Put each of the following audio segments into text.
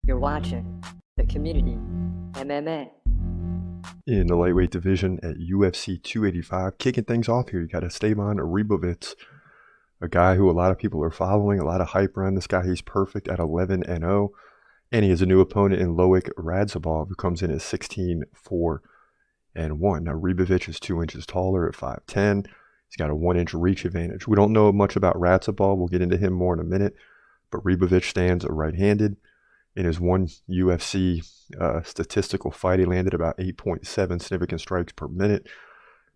You're watching the Community MMA. In the lightweight division at UFC 285. Kicking things off here, you got Esteban Ribovich, a guy who a lot of people are following, a lot of hype around this guy. He's perfect at 11-0, and he has a new opponent in Loic Radzhabov, who comes in at 16-4-1. Now, Ribovich is 2 inches taller at 5'10". He's got a 1-inch reach advantage. We don't know much about Radzhabov. We'll get into him more in a minute, but Ribovich stands right-handed. In his one UFC statistical fight, he landed about 8.7 significant strikes per minute,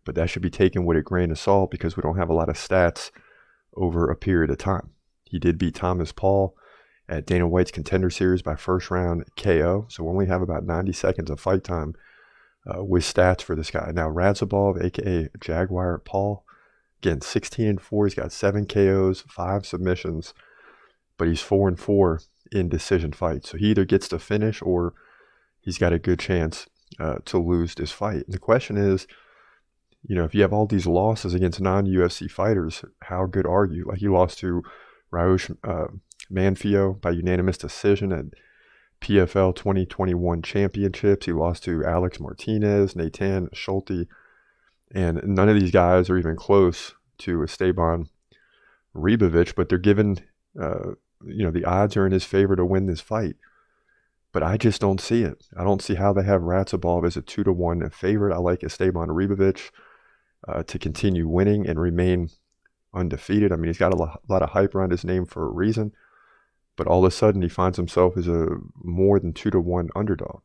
but that should be taken with a grain of salt because we don't have a lot of stats over a period of time. He did beat Thomas Paul at Dana White's Contender Series by first round KO, so we only have about 90 seconds of fight time with stats for this guy. Now, Radzhabov, aka Jaguar Paul, again, 16-4. He's got 7 KOs, 5 submissions, but he's 4-4 in decision fights. So he either gets to finish or he's got a good chance to lose this fight. And the question is, if you have all these losses against non-UFC fighters, how good are you? Like, he lost to Raush Manfio by unanimous decision at PFL 2021 championships. He lost to Alex Martinez, Nathan Schulte, and none of these guys are even close to Esteban Ribovich, but they're given the odds are in his favor to win this fight, but I just don't see it. I don't see how they have Radzhabov as a 2-1 favorite. I like Esteban Ribovich to continue winning and remain undefeated. I mean, he's got a lot of hype around his name for a reason, but all of a sudden he finds himself as a more than 2-1 underdog.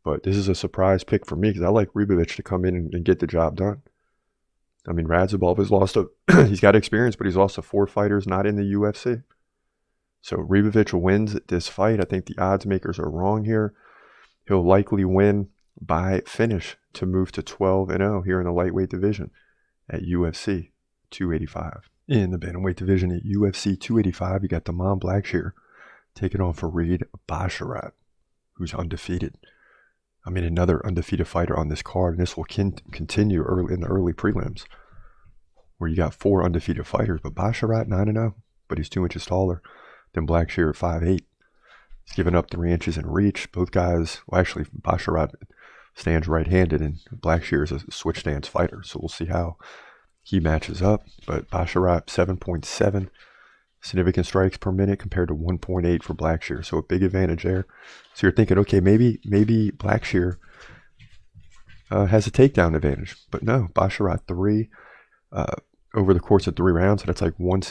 But this is a surprise pick for me because I like Ribovich to come in and get the job done. I mean, Radzhabov has lost he's got experience, but he's lost to 4 fighters not in the UFC. So Ribovich wins this fight. I think the odds makers are wrong here. He'll likely win by finish to move to 12-0 here in the lightweight division at UFC 285. In the bantamweight division at UFC 285, you got Damon Blackshear taking on Farid Basharat, who's undefeated. I mean, another undefeated fighter on this card, and this will continue early in the early prelims, where you got 4 undefeated fighters, but Basharat 9-0, but he's 2 inches taller than Blackshear at 5'8". He's given up 3 inches in reach. Both guys, well, actually, Basharat stands right-handed, and Blackshear is a switch stance fighter, so we'll see how he matches up. But Basharat, 7.7 significant strikes per minute compared to 1.8 for Blackshear, so a big advantage there. So you're thinking, okay, maybe Blackshear has a takedown advantage, but no, Basharat 3 over the course of 3 rounds, so that's like one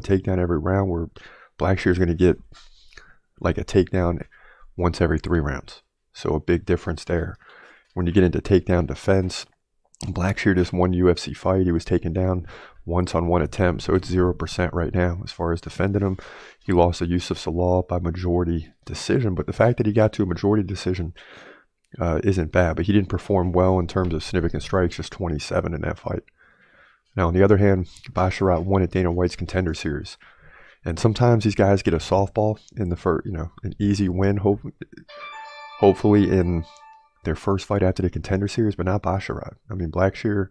takedown every round, where Blackshear is going to get like a takedown once every 3 rounds. So a big difference there. When you get into takedown defense, Blackshear just won UFC fight. He was taken down once on 1 attempt, so it's 0% right now as far as defending him. He lost to Yusuf Salah by majority decision, but the fact that he got to a majority decision isn't bad, but he didn't perform well in terms of significant strikes, just 27 in that fight. Now, on the other hand, Basharat won at Dana White's Contender Series. And sometimes these guys get a softball in the first, an easy win, hopefully in their first fight after the Contender Series, but not Basharat. I mean, Blackshear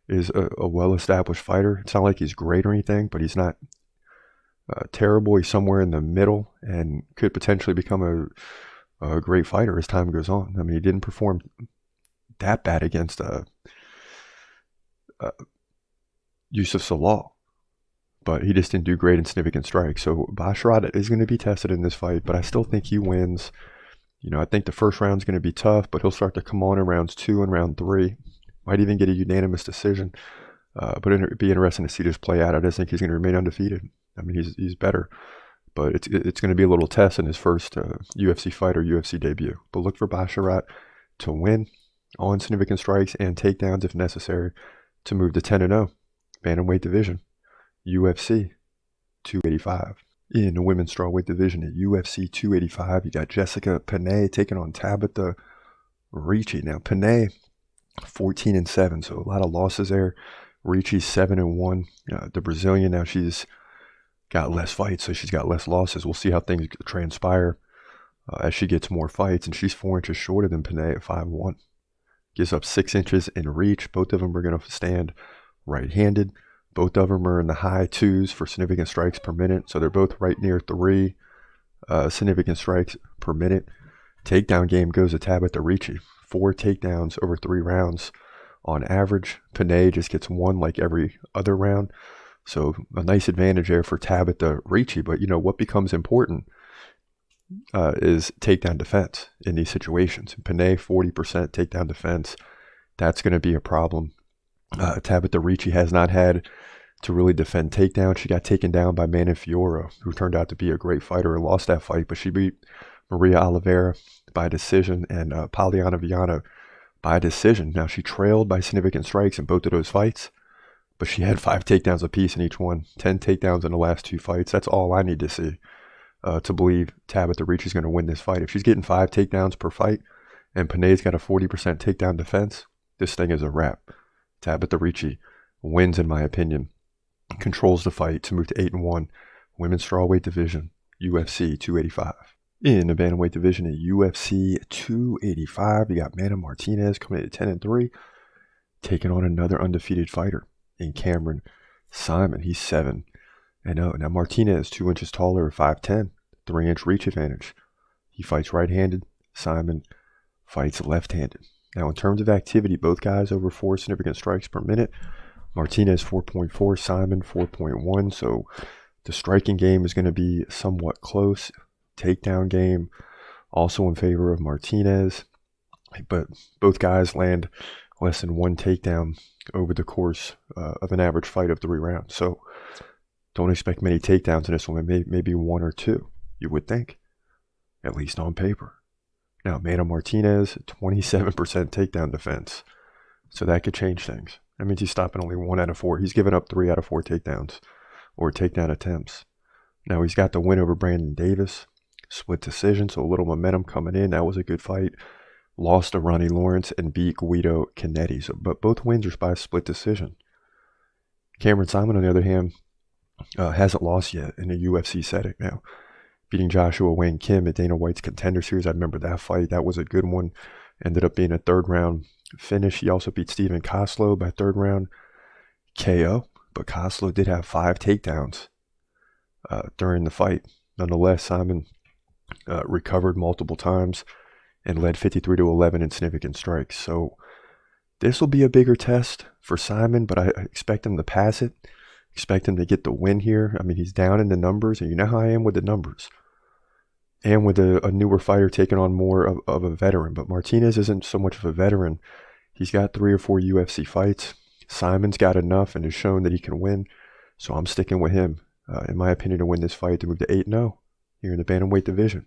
is a well-established fighter. It's not like he's great or anything, but he's not terrible. He's somewhere in the middle and could potentially become a great fighter as time goes on. I mean, he didn't perform that bad against Yusuf Salah, but he just didn't do great in significant strikes. So Basharat is going to be tested in this fight, but I still think he wins. I think the first round is going to be tough, but he'll start to come on in rounds 2 and round 3. Might even get a unanimous decision, but it'd be interesting to see this play out. I just think he's going to remain undefeated. I mean, he's better, but it's going to be a little test in his first UFC fight or UFC debut. But look for Basharat to win on significant strikes and takedowns if necessary to move to 10-0. Bantamweight division, UFC 285. In the women's strawweight division at UFC 285, you got Jessica Penne taking on Tabitha Ricci. Now, Penne, 14-7, so a lot of losses there. Ricci's 7-1. The Brazilian, now she's got less fights, so she's got less losses. We'll see how things transpire as she gets more fights, and she's 4 inches shorter than Penne at 5'1". Gives up 6 inches in reach. Both of them are going to stand right-handed. Both of them are in the high 2s for significant strikes per minute, so they're both right near 3. significant strikes per minute. Takedown game goes to Tabitha Ricci. 4 takedowns over 3 rounds on average. Panay just gets 1 like every other round. So a nice advantage there for Tabitha Ricci. But, what becomes important is takedown defense in these situations. Panay, 40% takedown defense. That's going to be a problem. Tabitha Ricci has not had to really defend takedown. She got taken down by Manon Fiorot, who turned out to be a great fighter and lost that fight, but she beat Maria Oliveira by decision and Poliana Viana by decision. Now, she trailed by significant strikes in both of those fights, but she had 5 takedowns apiece in each one, 10 takedowns in the last 2 fights. That's all I need to see to believe Tabitha Ricci is going to win this fight. If she's getting 5 takedowns per fight and Panay's got a 40% takedown defense, this thing is a wrap. Tabitha Ricci wins, in my opinion, controls the fight to move to 8-1, women's strawweight division, UFC 285. In the bantamweight division at UFC 285, you got Mana Martinez coming in at 10-3, taking on another undefeated fighter in Cameron Simon. He's 7-0. Now Martinez, 2 inches taller, 5'10", 3-inch reach advantage. He fights right-handed. Simon fights left-handed. Now, in terms of activity, both guys over 4 significant strikes per minute. Martinez 4.4, Simon 4.1. So the striking game is going to be somewhat close. Takedown game also in favor of Martinez. But both guys land less than 1 takedown over the course of an average fight of 3 rounds. So don't expect many takedowns in this one. Maybe 1 or 2, you would think, at least on paper. Now, Mana Martinez, 27% takedown defense. So that could change things. That means he's stopping only 1 out of 4. He's given up 3 out of 4 takedowns or takedown attempts. Now, he's got the win over Brandon Davis. Split decision, so a little momentum coming in. That was a good fight. Lost to Ronnie Lawrence and beat Guido Canetti. But both wins are by split decision. Cameron Simon, on the other hand, hasn't lost yet in a UFC setting now. Beating Joshua Wayne Kim at Dana White's Contender Series. I remember that fight. That was a good one. Ended up being a 3rd round finish. He also beat Steven Koslow by 3rd round KO. But Koslow did have 5 takedowns during the fight. Nonetheless, Simon recovered multiple times and led 53-11 in significant strikes. So this will be a bigger test for Simon, but I expect him to pass it. Expect him to get the win here. I mean, he's down in the numbers, and you know how I am with the numbers. And with a newer fighter taking on more of a veteran. But Martinez isn't so much of a veteran. He's got 3 or 4 UFC fights. Simon's got enough and has shown that he can win. So I'm sticking with him, in my opinion, to win this fight to move to 8-0 here in the bantamweight division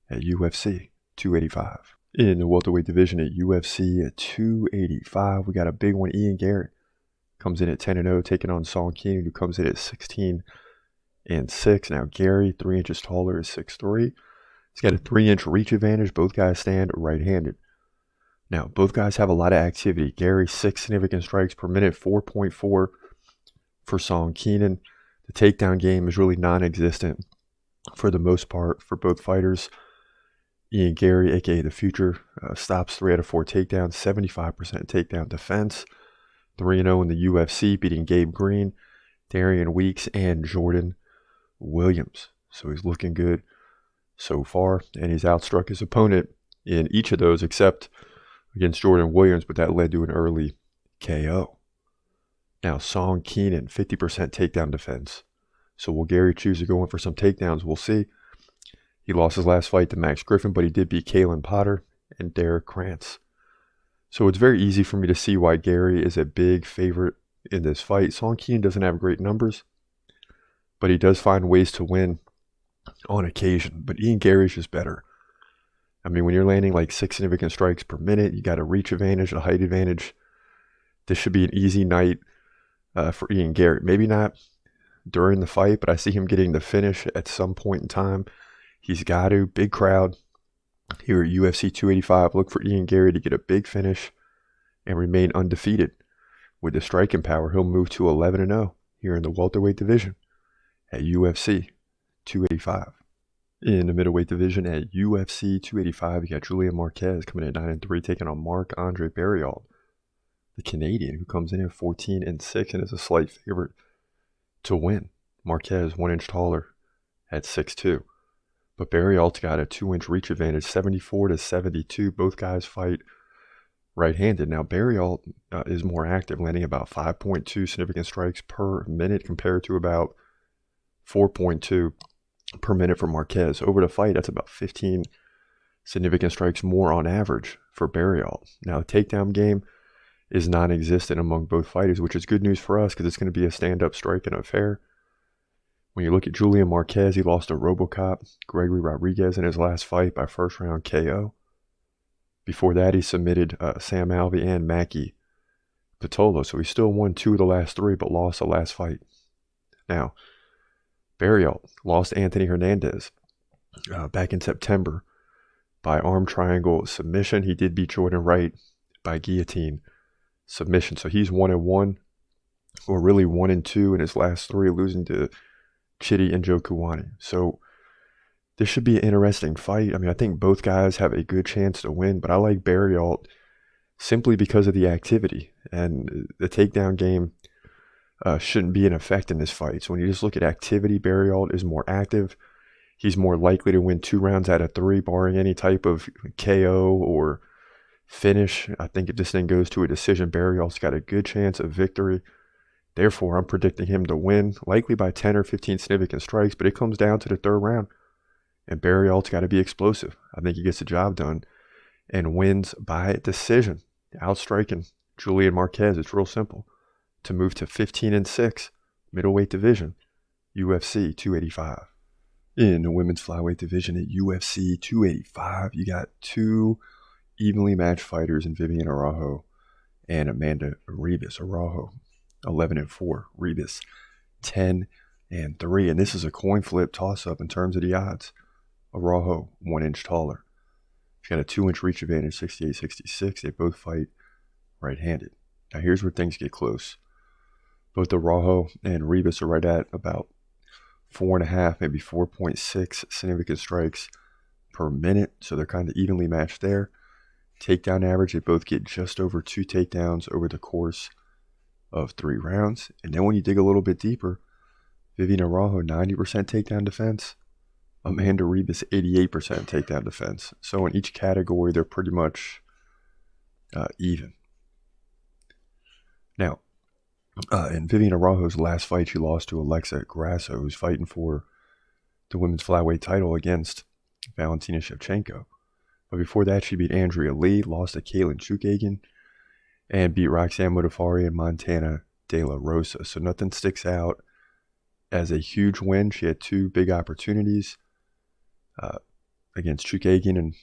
at UFC 285. In the welterweight division at UFC 285, we got a big one. Ian Garrett comes in at 10-0, taking on Song Keenan, who comes in at 16-6. Now, Gary, 3 inches taller, is 6'3". He's got a 3-inch reach advantage. Both guys stand right-handed. Now, both guys have a lot of activity. Gary, 6 significant strikes per minute, 4.4 for Song Keenan. The takedown game is really non-existent for the most part for both fighters. Ian Gary, a.k.a. The Future, stops 3 out of 4 takedowns, 75% takedown defense. 3-0 in the UFC, beating Gabe Green, Darian Weeks, and Jordan Williams. So he's looking good so far, and he's outstruck his opponent in each of those except against Jordan Williams, but that led to an early KO. Now, Song Keenan, 50% takedown defense. So will Gary choose to go in for some takedowns? We'll see. He lost his last fight to Max Griffin, but he did beat Kalen Potter and Derek Krantz. So it's very easy for me to see why Gary is a big favorite in this fight. Song Keenan doesn't have great numbers, but he does find ways to win on occasion. But Ian Gary's just better. I mean, when you're landing like 6 significant strikes per minute, you got a reach advantage, a height advantage. This should be an easy night for Ian Gary. Maybe not during the fight, but I see him getting the finish at some point in time. He's got to. Big crowd here at UFC 285. Look for Ian Gary to get a big finish and remain undefeated. With the striking power, he'll move to 11-0 here in the welterweight division at UFC 285. In the middleweight division at UFC 285, you got Julian Marquez coming in at 9-3, taking on Marc-Andre Barriault, the Canadian, who comes in at 14-6 and is a slight favorite to win. Marquez, 1 inch taller at 6'2". But Barrialt's got a 2-inch reach advantage, 74-72. Both guys fight right-handed. Now, Barrialt is more active, landing about 5.2 significant strikes per minute compared to about 4.2 per minute for Marquez. Over the fight, that's about 15 significant strikes more on average for Barrialt. Now, the takedown game is non-existent among both fighters, which is good news for us because it's going to be a stand-up striking affair. When you look at Julian Marquez, he lost to RoboCop Gregory Rodriguez in his last fight by first-round KO. Before that, he submitted Sam Alvey and Maki Pitolo, so he still won 2 of the last 3, but lost the last fight. Now, Barrialt lost Anthony Hernandez back in September by arm triangle submission. He did beat Jordan Wright by guillotine submission, so he's 1-1, or really 1-2 in his last 3, losing to Chidi Njokuani. So this should be an interesting fight. I mean, I think both guys have a good chance to win, but I like Barrialt simply because of the activity. And the takedown game shouldn't be an effect in this fight. So when you just look at activity, Barrialt is more active. He's more likely to win 2 rounds out of 3, barring any type of KO or finish. I think if this thing goes to a decision, Barrialt's got a good chance of victory. Therefore, I'm predicting him to win, likely by 10 or 15 significant strikes, but it comes down to the 3rd round. And Barrialt's got to be explosive. I think he gets the job done and wins by decision, outstriking Julian Marquez. It's real simple to move to 15-6, middleweight division, UFC 285. In the women's flyweight division at UFC 285, you got 2 evenly matched fighters in Vivian Araujo and Amanda Ribas. Araujo 11-4, Ribas 10-3, and this is a coin flip toss-up in terms of the odds. Araujo 1 inch taller. She's got a 2-inch reach advantage, 68-66. They both fight right-handed. Now here's where things get close. Both Araujo and Ribas are right at about 4.5, maybe 4.6 significant strikes per minute, so they're kind of evenly matched there. Takedown average, they both get just over 2 takedowns over the course of 3 rounds. And then when you dig a little bit deeper, Vivian Araujo 90% takedown defense, Amanda Ribas 88% takedown defense. So in each category, they're pretty much even. Now, in Vivian Araujo's last fight, she lost to Alexa Grasso, who's fighting for the women's flyweight title against Valentina Shevchenko. But before that, she beat Andrea Lee, lost to Caitlin Chukagian, and beat Roxanne Modaffari and Montana De La Rosa. So nothing sticks out as a huge win. She had 2 big opportunities against Chukagian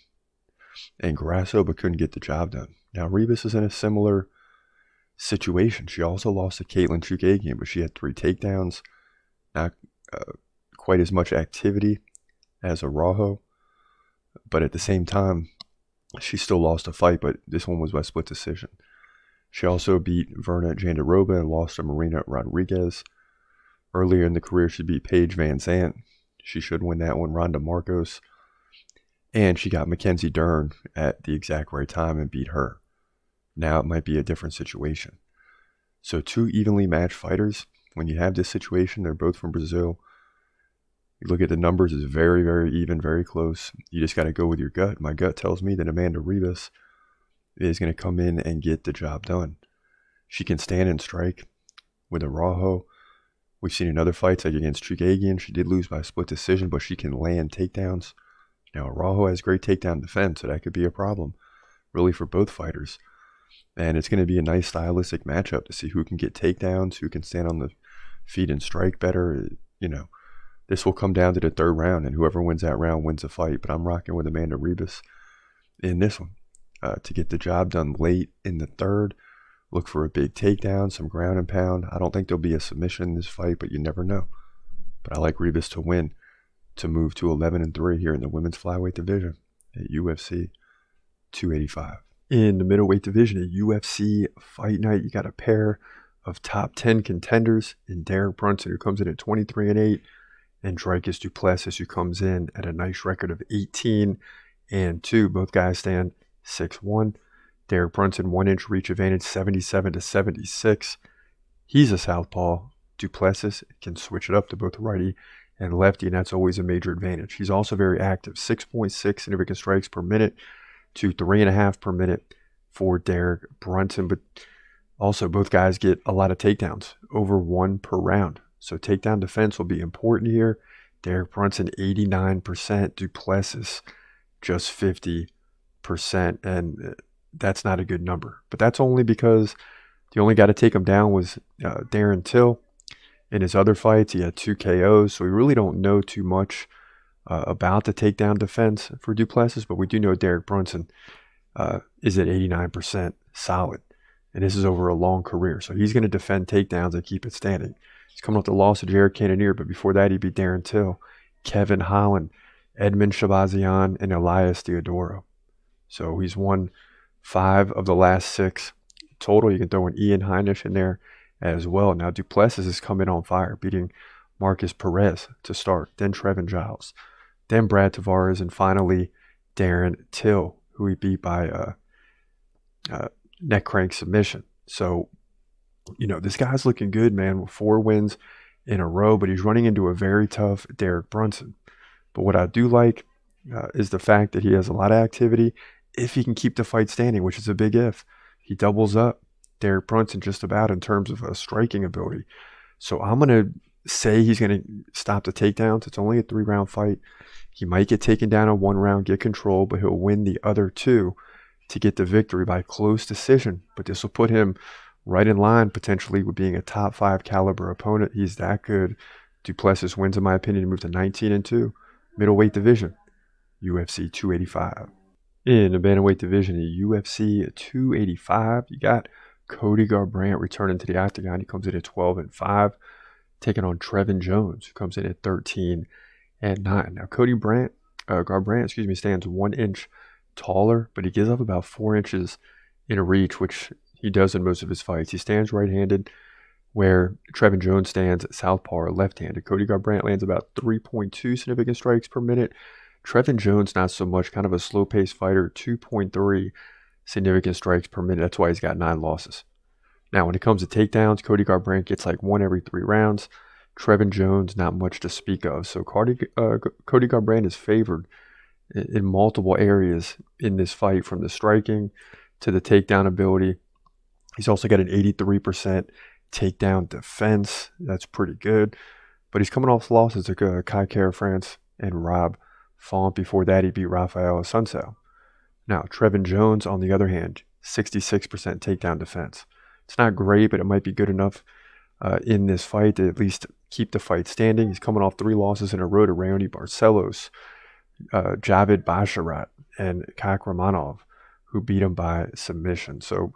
and Grasso, but couldn't get the job done. Now, Ribas is in a similar situation. She also lost to Caitlin Chukagian, but she had 3 takedowns, not quite as much activity as Araujo, but at the same time, she still lost a fight, but this one was by split decision. She also beat Verna Jandiroba and lost to Marina Rodriguez. Earlier in the career, she beat Paige Van Zandt. She should win that one, Ronda Marcos. And she got Mackenzie Dern at the exact right time and beat her. Now it might be a different situation. So 2 evenly matched fighters. When you have this situation, they're both from Brazil. You look at the numbers, it's very, very even, very close. You just got to go with your gut. My gut tells me that Amanda Ribas is going to come in and get the job done. She can stand and strike with Araujo. We've seen in other fights, like against Chukagian, she did lose by split decision, but she can land takedowns. Now, Araujo has great takedown defense, so that could be a problem, really, for both fighters. And it's going to be a nice stylistic matchup to see who can get takedowns, who can stand on the feet and strike better. You know, this will come down to the 3rd round, and whoever wins that round wins the fight. But I'm rocking with Amanda Ribas in this one to get the job done late in the 3rd. Look for a big takedown, some ground and pound. I don't think there'll be a submission in this fight, but you never know. But I like Ribas to win, to move to 11-3 here in the women's flyweight division at UFC 285. In the middleweight division at UFC Fight Night, you got a pair of top 10 contenders in Derek Brunson, who comes in at 23-8, and Dricus Du Plessis, who comes in at a nice record of 18-2. Both guys stand 6'1". Derek Brunson, 1-inch reach advantage, 77-76. He's a southpaw. Du Plessis can switch it up to both righty and lefty, and that's always a major advantage. He's also very active, 6.6 significant strikes per minute to 3.5 per minute for Derek Brunson. But also, both guys get a lot of takedowns, over 1 per round. So takedown defense will be important here. Derek Brunson, 89%. Duplessis, just 50%. And that's not a good number. But that's only because the only guy to take him down was Darren Till. In his other fights, he had 2 KOs. So we really don't know too much about the takedown defense for Duplessis. But we do know Derek Brunson is at 89% solid. And this is over a long career. So he's going to defend takedowns and keep it standing. He's coming off the loss of Jared Cannonier, but before that he beat Darren Till, Kevin Holland, Edmund Shabazian, and Elias Theodoro. So he's won 5 of the last 6 total. You can throw an Ian Heinisch in there as well. Now Duplessis is coming on fire, beating Marcus Perez to start, then Trevin Giles, then Brad Tavares, and finally Darren Till, who he beat by neck crank submission. So, this guy's looking good, man, with 4 wins in a row, but he's running into a very tough Derek Brunson. But what I do like is the fact that he has a lot of activity if he can keep the fight standing, which is a big if. He doubles up Derek Brunson just about in terms of striking ability. So I'm going to say he's going to stop the takedowns. It's only a 3-round fight. He might get taken down in 1 round, get control, but he'll win the other 2 to get the victory by close decision. But this will put him right in line potentially with being a top 5 caliber opponent. He's that good. Duplessis wins, in my opinion, to move to 19-2. Middleweight division, UFC 285. In the bantamweight division, the UFC 285, you got Cody Garbrandt returning to the octagon. He comes in at 12-5, taking on Jon Jones, who comes in at 13-9. Now, Garbrandt, stands 1 inch taller, but he gives up about 4 inches in a reach, which he does in most of his fights. He stands right-handed, where Jon Jones stands southpaw or left-handed. Cody Garbrandt lands about 3.2 significant strikes per minute. Jon Jones, not so much, kind of a slow-paced fighter, 2.3 significant strikes per minute. That's why he's got 9 losses. Now, when it comes to takedowns, Cody Garbrandt gets like 1 every 3 rounds. Jon Jones, not much to speak of. So Cody Garbrandt is favored in multiple areas in this fight, from the striking to the takedown ability. He's also got an 83% takedown defense. That's pretty good. But he's coming off losses to Kai Kara France and Rob Font. Before that, he beat Rafael Assunção. Now, Jon Jones, on the other hand, 66% takedown defense. It's not great, but it might be good enough in this fight to at least keep the fight standing. He's coming off 3 losses in a row to Raoni Barcelos, Javid Basharat, and Kak Romanov, who beat him by submission. So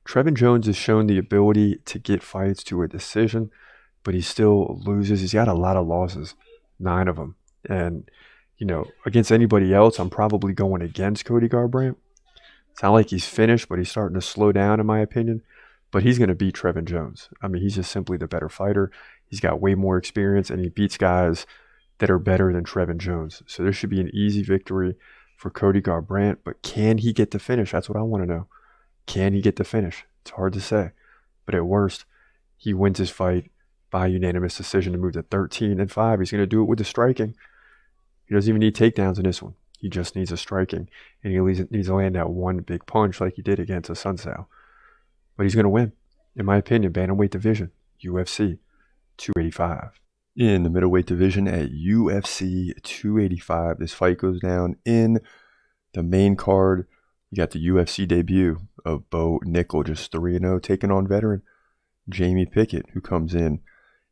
Jon Jones has shown the ability to get fights to a decision, but he still loses. He's got a lot of losses, 9 of them. And, against anybody else, I'm probably going against Cody Garbrandt. It's not like he's finished, but he's starting to slow down, in my opinion. But he's going to beat Jon Jones. I mean, he's just simply the better fighter. He's got way more experience, and he beats guys that are better than Jon Jones. So there should be an easy victory for Cody Garbrandt. But can he get the finish? That's what I want to know. Can he get the finish? It's hard to say. But at worst, he wins his fight by unanimous decision to move to 13-5. He's going to do it with the striking. He doesn't even need takedowns in this one. He just needs a striking. And he needs to land that 1 big punch like he did against Assunção. But he's going to win, in my opinion. Bantamweight division, UFC 285. In the middleweight division at UFC 285, this fight goes down in the main card. You got the UFC debut of Bo Nickel, just 3-0, taking on veteran Jamie Pickett, who comes in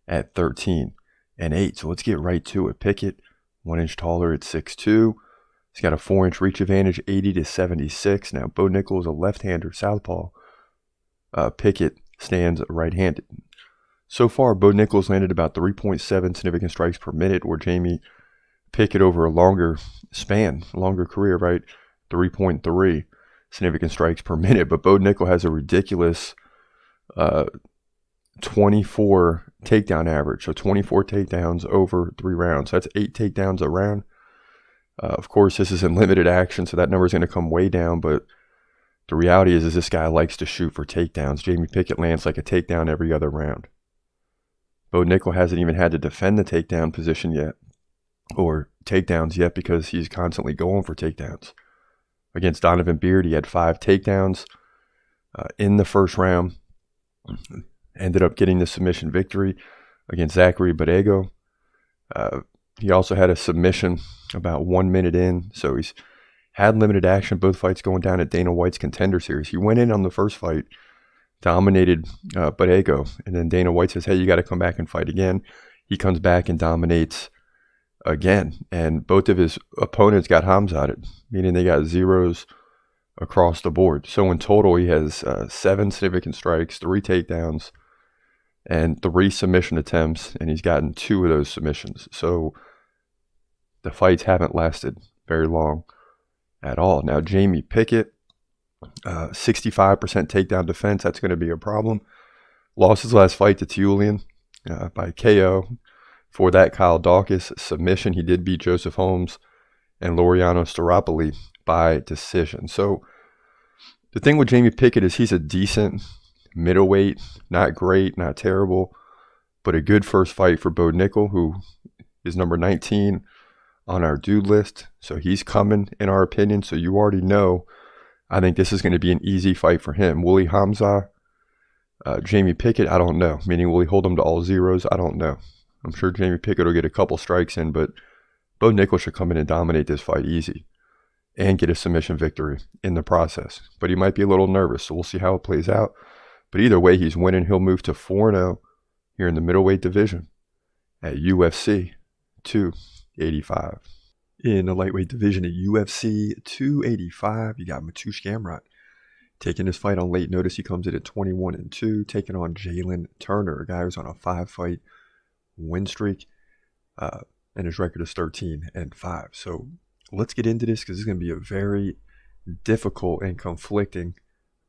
at 13-8. So let's get right to it. Pickett, 1 inch taller at 6'2". He's got a 4 inch reach advantage, 80-76. Now, Bo Nickel is a left-hander, southpaw. Pickett stands right-handed. So far, Bo Nickel's landed about 3.7 significant strikes per minute, where Jamie Pickett, over a longer span, longer career, right, 3.3 significant strikes per minute. But Bo Nickel has a ridiculous 24 takedown average, so 24 takedowns over 3 rounds. So that's 8 takedowns a round. Of course, this is in limited action, so that number is going to come way down, but the reality is this guy likes to shoot for takedowns. Jamie Pickett lands like a takedown every other round. Bo Nickel hasn't even had to defend the takedown position yet, or takedowns yet, because he's constantly going for takedowns. Against Donovan Beard, he had 5 takedowns in the first round. Ended up getting the submission victory against Zachary Borrego. He also had a submission about 1 minute in, so he's had limited action. Both fights going down at Dana White's Contender Series. He went in on the first fight, dominated Borrego, and then Dana White says, hey, you got to come back and fight again. He comes back and dominates again, and both of his opponents got Hamzat'd, meaning they got zeros across the board. So in total, he has 7 significant strikes, 3 takedowns, and 3 submission attempts, and he's gotten 2 of those submissions. So the fights haven't lasted very long at all. Now, Jamie Pickett, 65% takedown defense, that's going to be a problem. Lost his last fight to Tulian by KO. For that, Kyle Dawkins submission. He did beat Joseph Holmes and Laureano Staropoli by decision. So the thing with Jamie Pickett is he's a decent middleweight, not great, not terrible, but a good first fight for Bo Nickel, who is number 19 on our dude list. So he's coming, in our opinion. So you already know, I think this is going to be an easy fight for him. Will he Hamza Jamie Pickett? I don't know. Meaning, will he hold him to all zeros? I don't know. I'm sure Jamie Pickett will get a couple strikes in, but Bo Nickel should come in and dominate this fight easy and get a submission victory in the process. But he might be a little nervous, so we'll see how it plays out. But either way, he's winning. He'll move to 4-0 here in the middleweight division at UFC 285. In the lightweight division at UFC 285, you got Mateusz Gamrot taking this fight on late notice. He comes in at 21-2, taking on Jalen Turner, a guy who's on a 5-fight win streak, and his record is 13-5. So let's get into this, because this is going to be a very difficult and conflicting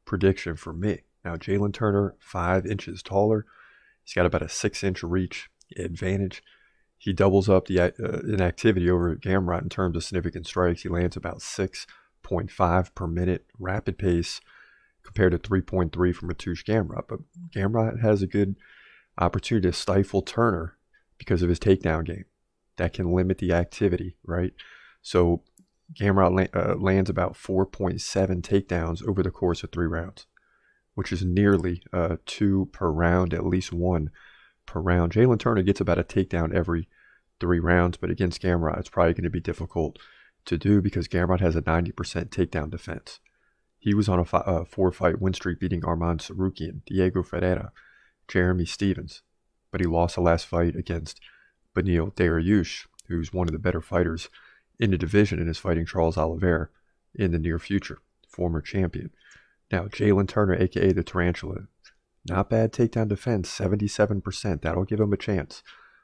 prediction for me. Now, Jalen Turner, 5 inches taller. He's got about a 6-inch reach advantage. He doubles up the inactivity over Gamrot in terms of significant strikes. He lands about 6.5 per minute rapid pace compared to 3.3 from Mateusz Gamrot. But Gamrot has a good opportunity to stifle Turner because of his takedown game. That can limit the activity, right? So Gamrot lands about 4.7 takedowns over the course of 3 rounds, which is nearly 2 per round, at least 1 per round. Jalen Turner gets about a takedown every 3 rounds, but against Gamrot, it's probably going to be difficult to do because Gamrot has a 90% takedown defense. He was on a 4-fight win streak, beating Arman Sarukian, Diego Ferreira, Jeremy Stevens, but he lost the last fight against Beneil Dariush, who's one of the better fighters in the division and is fighting Charles Oliveira in the near future, former champion. Now, Jalen Turner, a.k.a. the Tarantula, not bad takedown defense, 77%. That'll give him a chance,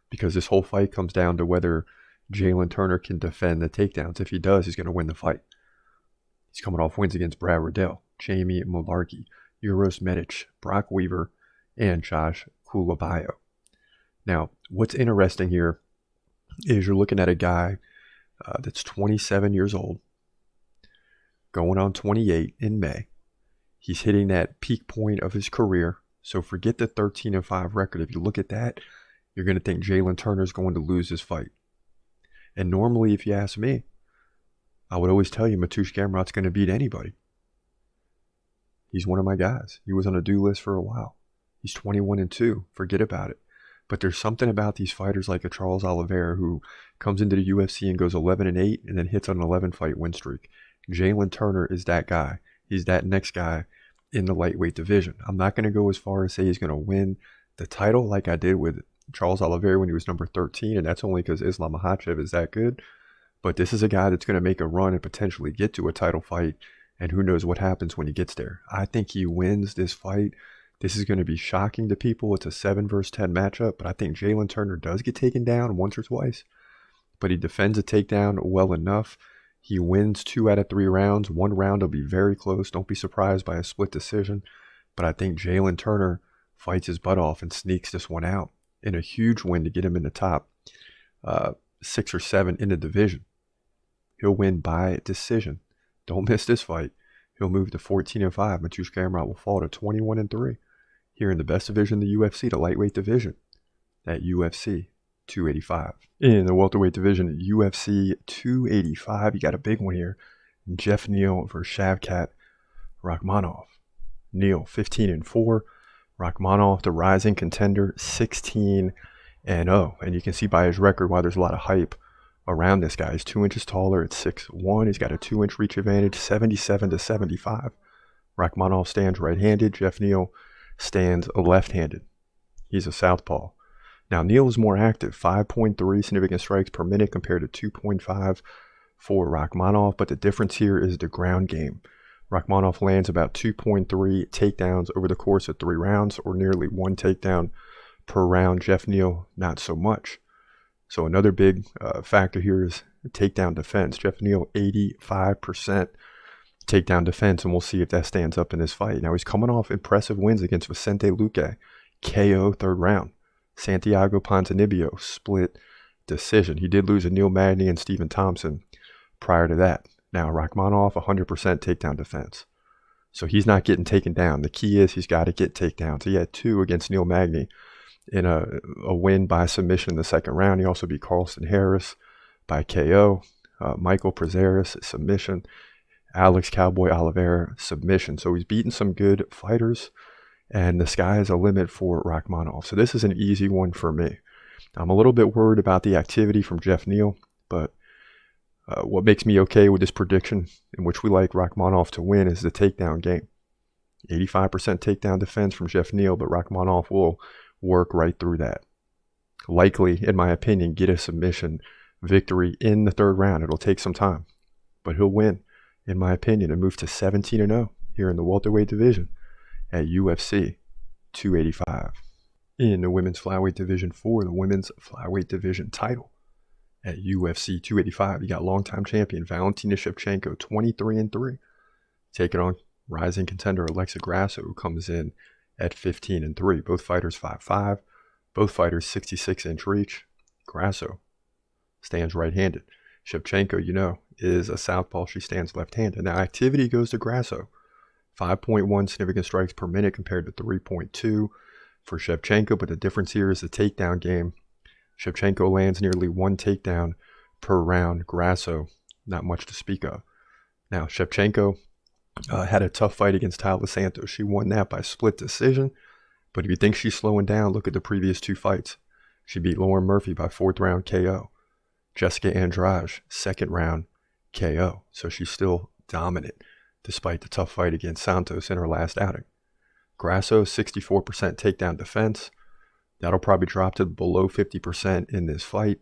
because this whole fight comes down to whether Jalen Turner can defend the takedowns. If he does, he's going to win the fight. He's coming off wins against Brad Riddell, Jamie Mularkey, Uros Medic, Brock Weaver, and Josh Kulabayo. Now, what's interesting here is you're looking at a guy that's 27 years old, going on 28 in May. He's hitting that peak point of his career. So forget the 13-5 record. If you look at that, you're going to think Jalen Turner's going to lose this fight. And normally, if you ask me, I would always tell you Mateusz Gamrot's going to beat anybody. He's one of my guys. He was on a do list for a while. He's 21-2. Forget about it. But there's something about these fighters like a Charles Oliveira who comes into the UFC and goes 11-8 and then hits on an 11-fight win streak. Jalen Turner is that guy. He's that next guy in the lightweight division. I'm not going to go as far as say he's going to win the title like I did with Charles Oliveira when he was number 13, and that's only because Islam Makhachev is that good. But this is a guy that's going to make a run and potentially get to a title fight, and who knows what happens when he gets there. I think he wins this fight. This is going to be shocking to people. It's a 7 versus 10 matchup, but I think Jalen Turner does get taken down once or twice, but he defends a takedown well enough. He wins 2 out of 3 rounds. 1 round will be very close. Don't be surprised by a split decision, but I think Jalen Turner fights his butt off and sneaks this one out in a huge win to get him in the top 6 or 7 in the division. He'll win by decision. Don't miss this fight. He'll move to 14-5. Mateusz Gamrot will fall to 21-3 here in the best division in the UFC, the lightweight division at UFC 285. In the welterweight division at UFC 285, you got a big one here. Geoff Neal versus Shavkat Rakhmonov. Neal 15-4. Rakhmonov, the rising contender, 16-0. And you can see by his record why there's a lot of hype around this guy. He's 2 inches taller at 6'1". He's got a 2-inch reach advantage, 77-75. Rakhmonov stands right-handed. Geoff Neal stands left-handed. He's a southpaw. Now, Neal is more active, 5.3 significant strikes per minute compared to 2.5 for Rakhmonov, but the difference here is the ground game. Rakhmonov lands about 2.3 takedowns over the course of 3 rounds, or nearly 1 takedown per round. Geoff Neal, not so much. So another big factor here is takedown defense. Geoff Neal, 85% takedown defense, and we'll see if that stands up in this fight. Now, he's coming off impressive wins against Vicente Luque, KO 3rd round. Santiago Ponzinibbio, split decision. He did lose to Neil Magny and Stephen Thompson prior to that. Now, Rakhmonov, 100% takedown defense. So he's not getting taken down. The key is he's got to get takedowns. He had 2 against Neil Magny in a win by submission in the 2nd round. He also beat Carlston Harris by KO. Michael Prazeres, submission. Alex Cowboy Oliveira, submission. So he's beaten some good fighters, and the sky is a limit for Rakhmonov. So this is an easy one for me. I'm a little bit worried about the activity from Geoff Neal, but what makes me okay with this prediction, in which we like Rakhmonov to win, is the takedown game. 85% takedown defense from Geoff Neal, but Rakhmonov will work right through that. Likely, in my opinion, get a submission victory in the 3rd round. It'll take some time, but he'll win, in my opinion, and move to 17-0 here in the welterweight division at UFC 285. In the women's flyweight division for the women's flyweight division title at UFC 285, you got longtime champion Valentina Shevchenko, 23-3, taking on rising contender Alexa Grasso, who comes in at 15-3. Both fighters 5'5", both fighters 66-inch reach. Grasso stands right-handed. Shevchenko, is a southpaw. She stands left-handed. Now, activity goes to Grasso. 5.1 significant strikes per minute compared to 3.2 for Shevchenko, but the difference here is the takedown game. Shevchenko lands nearly 1 takedown per round. Grasso, not much to speak of. Now, Shevchenko had a tough fight against Taila Santos. She won that by split decision, but if you think she's slowing down, look at the previous 2 fights. She beat Lauren Murphy by 4th round KO. Jessica Andrade, 2nd round KO. So she's still dominant, despite the tough fight against Santos in her last outing. Grasso, 64% takedown defense. That'll probably drop to below 50% in this fight.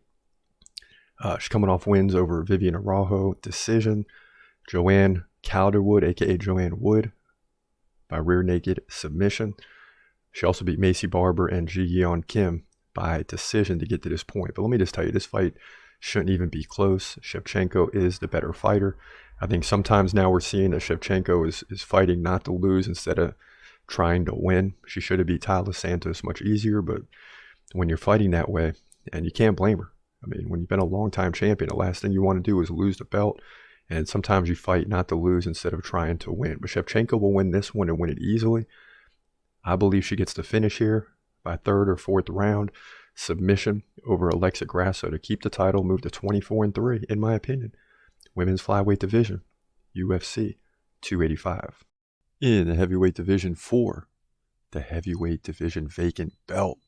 She's coming off wins over Vivian Araujo, decision. Joanne Calderwood, a.k.a. Joanne Wood, by rear naked submission. She also beat Macy Barber and Ji Yeon Kim by decision to get to this point. But let me just tell you, this fight shouldn't even be close. Shevchenko is the better fighter. I think sometimes now we're seeing that Shevchenko is fighting not to lose instead of trying to win. She should have beat Taila Santos much easier, but when you're fighting that way, and you can't blame her. I mean, when you've been a long-time champion, the last thing you want to do is lose the belt, and sometimes you fight not to lose instead of trying to win. But Shevchenko will win this one and win it easily. I believe she gets the finish here by 3rd or 4th round submission over Alexa Grasso to keep the title, move to 24-3, in my opinion. Women's flyweight division, UFC 285. In the heavyweight division for the heavyweight division vacant belt.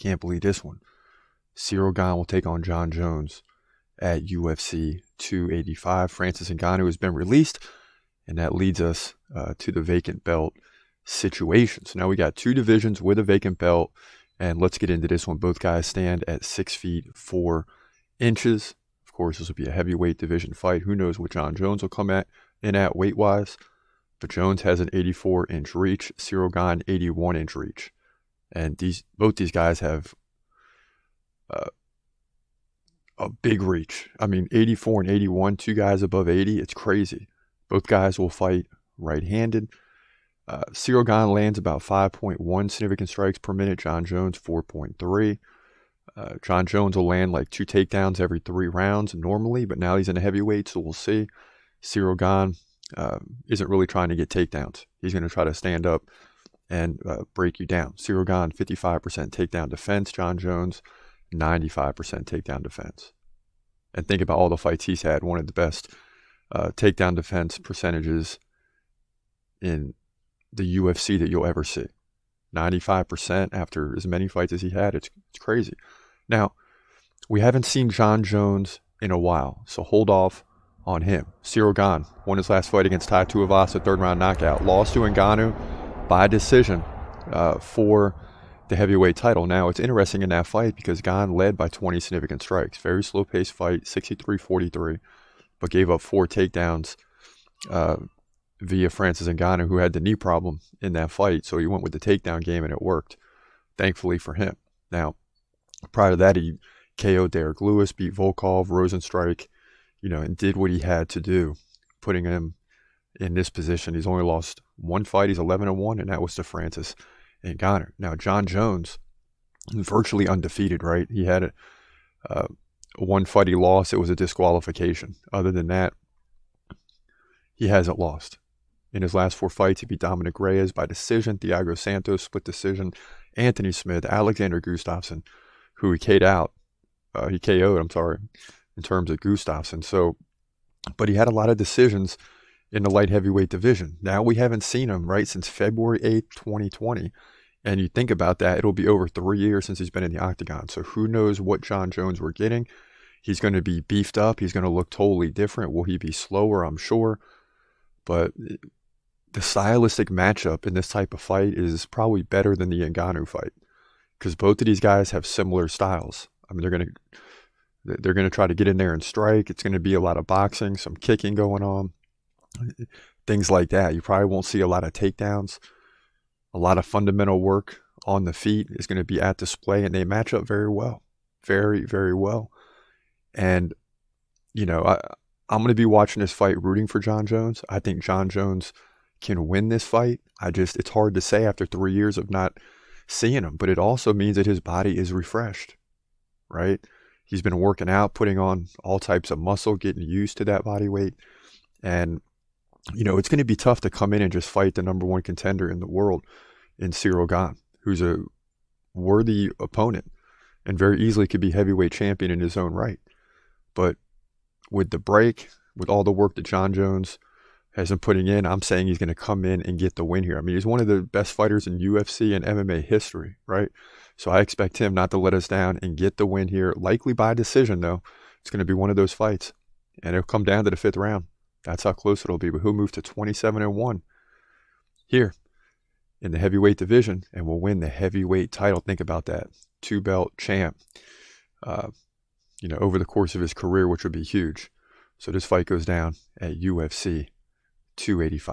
Can't believe this one. Ciryl Gane will take on Jon Jones at UFC 285. Francis Ngannou has been released, and that leads us to the vacant belt situation. So now we got 2 divisions with a vacant belt, and let's get into this one. Both guys stand at 6 feet 4 inches. Of course, this will be a heavyweight division fight. Who knows what Jon Jones will come in at weight-wise. But Jones has an 84-inch reach. Ciryl Gane, 81-inch reach. And both these guys have a big reach. I mean, 84 and 81, 2 guys above 80. It's crazy. Both guys will fight right-handed. Ciryl Gane lands about 5.1 significant strikes per minute. Jon Jones, 4.3. Jon Jones will land like 2 takedowns every 3 rounds normally, but now he's in a heavyweight, so we'll see. Ciryl Gane isn't really trying to get takedowns. He's going to try to stand up and break you down. Ciryl Gane, 55% takedown defense. Jon Jones, 95% takedown defense. And think about all the fights he's had. One of the best takedown defense percentages in the UFC that you'll ever see. 95% after as many fights as he had. It's crazy. Now, we haven't seen Jon Jones in a while, so hold off on him. Ciryl Gane won his last fight against Tai Tuivasa, third round knockout. Lost to Ngannou by decision for the heavyweight title. Now, it's interesting in that fight because Gane led by 20 significant strikes. Very slow-paced fight, 63-43, but gave up 4 takedowns via Francis Ngannou, who had the knee problem in that fight. So he went with the takedown game, and it worked, thankfully for him. Now, prior to that, he KO'd Derek Lewis, beat Volkov, Rosenstrike, and did what he had to do, putting him in this position. He's only lost 1 fight. He's 11-1, and that was to Francis Ngannou. Now, Jon Jones, virtually undefeated, right? He had a 1 fight he lost. It was a disqualification. Other than that, he hasn't lost. In his last 4 fights, he beat Dominic Reyes by decision, Thiago Santos split decision, Anthony Smith, Alexander Gustafsson, who he KO'd out. In terms of Gustafsson. So, but he had a lot of decisions in the light heavyweight division. Now we haven't seen him, right, since February 8th, 2020. And you think about that, it'll be over 3 years since he's been in the octagon. So who knows what Jon Jones we're getting. He's going to be beefed up. He's going to look totally different. Will he be slower? I'm sure. But the stylistic matchup in this type of fight is probably better than the Ngannou fight, because both of these guys have similar styles. I mean, they're going to try to get in there and strike. It's going to be a lot of boxing, some kicking going on, things like that. You probably won't see a lot of takedowns. A lot of fundamental work on the feet is going to be at display, and they match up very well. Very, very well. And, I'm going to be watching this fight rooting for Jon Jones. I think Jon Jones can win this fight. It's hard to say after 3 years of not seeing him, but it also means that his body is refreshed, right? He's been working out, putting on all types of muscle, getting used to that body weight. And, it's going to be tough to come in and just fight the number 1 contender in the world in Ciryl Gane, who's a worthy opponent and very easily could be heavyweight champion in his own right. But with the break, with all the work that Jon Jones has been putting in, I'm saying he's going to come in and get the win here. I mean, he's one of the best fighters in UFC and MMA history, right? So I expect him not to let us down and get the win here, likely by decision, though. It's going to be one of those fights, and it'll come down to the 5th round. That's how close it'll be. But he'll move to 27-1 here in the heavyweight division, and will win the heavyweight title. Think about that. 2-belt champ, over the course of his career, which would be huge. So this fight goes down at UFC 285.